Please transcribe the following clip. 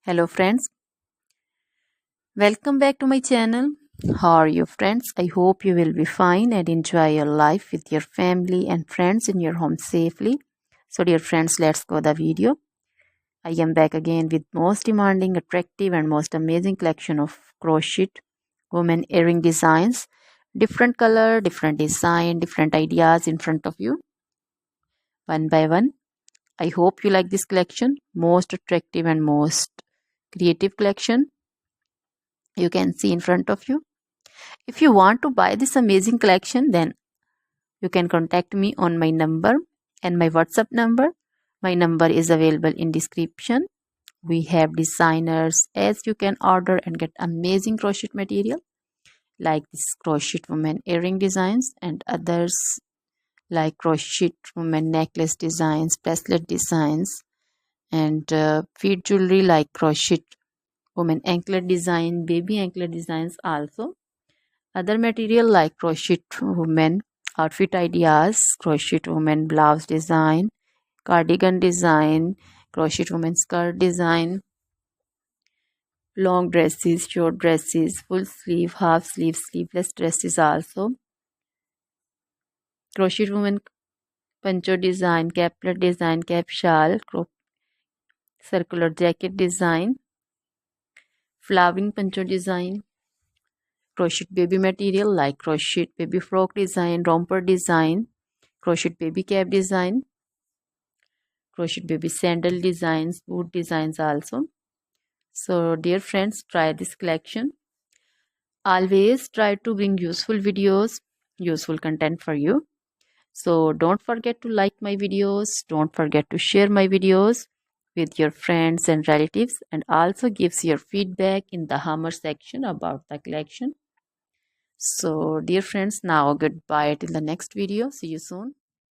Hello friends, welcome back to my channel. How are you friends? I hope you will be fine and enjoy your life with your family and friends in your home safely. So dear friends, let's go the video. I am back again with most demanding, attractive and most amazing collection of crochet women earring designs. Different color, different design, different ideas in front of you. One by one. I hope you like this collection. Most attractive and most creative collection you can see in front of you. If you want to buy this amazing collection, then you can contact me on my number and my WhatsApp number. My number is available in description. We have designers as you can order and get amazing crochet material like this crochet woman earring designs and others like crochet woman necklace designs, bracelet designs and feet jewelry like crochet woman anklet design, baby anklet designs also. Other material like crochet women outfit ideas, crochet women blouse design, cardigan design, crochet women skirt design, long dresses, short dresses, full sleeve, half sleeve, sleeveless dresses also. Crochet women poncho design, caplet design, cap shawl, circular jacket design, flowering poncho design, crochet baby material like crochet baby frock design, romper design, crochet baby cap design, crochet baby sandal designs, boot designs also. So dear friends, try this collection. Always try to bring useful videos, useful content for you. So don't forget to like my videos, don't forget to share my videos with your friends and relatives, and also gives your feedback in the hammer section about the collection. So dear friends, now goodbye till the next video. See you soon.